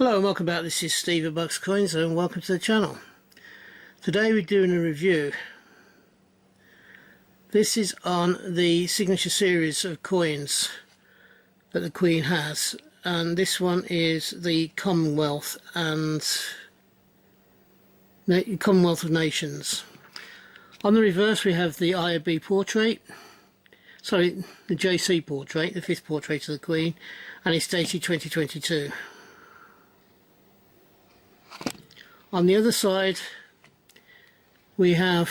Hello and welcome back. This is Steve at Bucks Coins and welcome to the channel. Today we're doing a review. This is on the signature series of coins that the Queen has, and this one is the Commonwealth and Commonwealth of Nations. On the reverse we have the IOB portrait, sorry, the JC portrait, the fifth portrait of the Queen, and it's dated 2022. On the other side we have,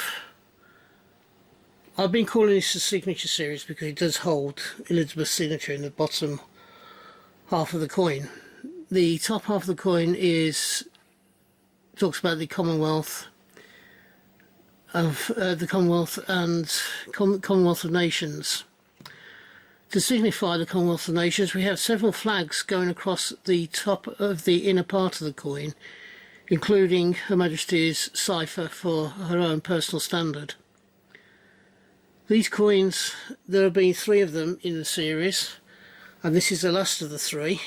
I've been calling this the signature series because it does hold Elizabeth's signature in the bottom half of the coin. The top half of the coin talks about the Commonwealth of Commonwealth of Nations. To signify the Commonwealth of Nations, we have several flags going across the top of the inner part of the coin, including Her Majesty's cipher for her own personal standard. These coins, there have been 3 of them in the series, and this is the last of the 3.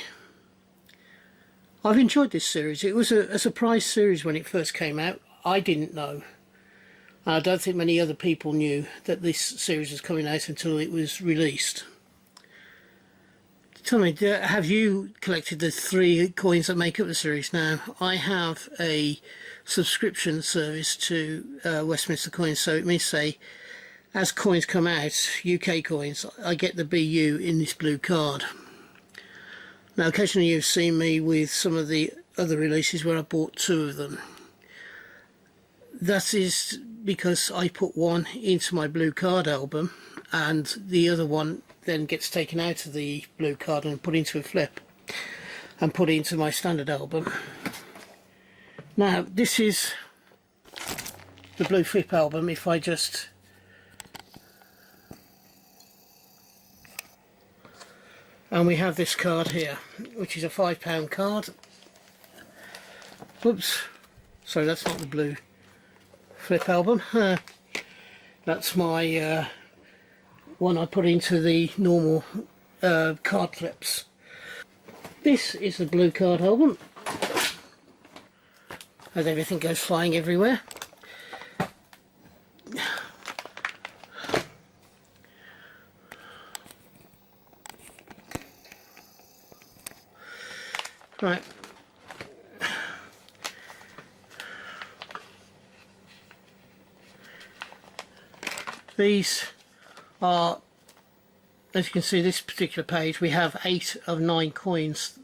I've enjoyed this series. It was a surprise series when it first came out. I didn't know. I don't think many other people knew that this series was coming out until it was released. Tell me, have you collected the 3 coins that make up the series? Now, I have a subscription service to Westminster Coins, so it means, say, as coins come out, UK coins, I get the BU in this blue card. Now, occasionally you've seen me with some of the other releases where I bought 2 of them. That is because I put one into my blue card album, and the other one then gets taken out of the blue card and put into a flip and put into my standard album. Now this is the blue flip album. If I just and we have this card here, which is a £5 card. Oops, sorry, that's not the blue flip album. That's my one I put into the normal card flips. This is the blue card album, as everything goes flying everywhere. Right. These are, as you can see, this particular page we have 8 of 9 coins.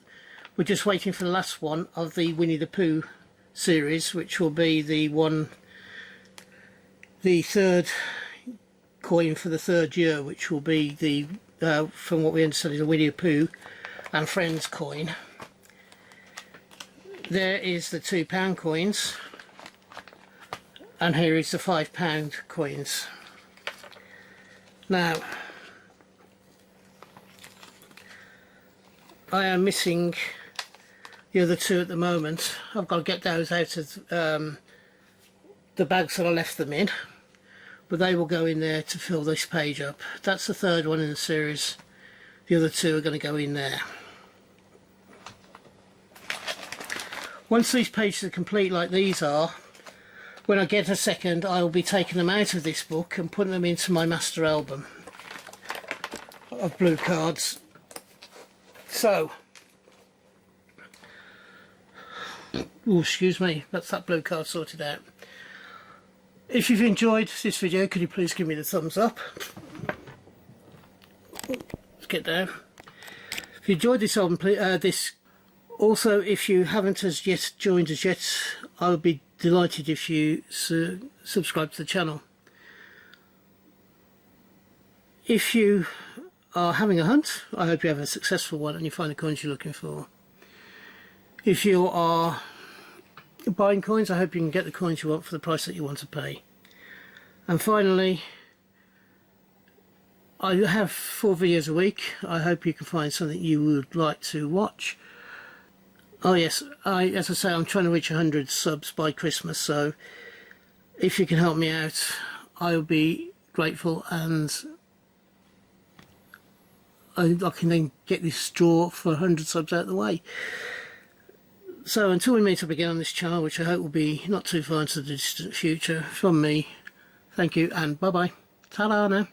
We're just waiting for the last one of the Winnie the Pooh series, which will be the 3rd coin for the 3rd year, which will be the from what we understand is a Winnie the Pooh and Friends coin. There is the £2 coins, and here is the £5 coins. Now, I am missing the other 2 at the moment. I've got to get those out of the bags that I left them in, but they will go in there to fill this page up. That's the 3rd one in the series. The other 2 are going to go in there. Once these pages are complete, like these are, when I get a second, I will be taking them out of this book and putting them into my master album of blue cards. So, oh, excuse me, that's that blue card sorted out. If you've enjoyed this video, could you please give me the thumbs up? Let's get down. If you enjoyed this album, also, if you haven't as yet joined us yet, I would be delighted if you subscribe to the channel. If you are having a hunt, I hope you have a successful one and you find the coins you're looking for. If you are buying coins, I hope you can get the coins you want for the price that you want to pay. And finally, I have 4 videos a week. I hope you can find something you would like to watch. Oh yes, as I say, I'm trying to reach 100 subs by Christmas, so if you can help me out, I will be grateful, and I can then get this draw for 100 subs out of the way. So until we meet up again on this channel, which I hope will be not too far into the distant future, from me, thank you and bye bye. Ta-da now.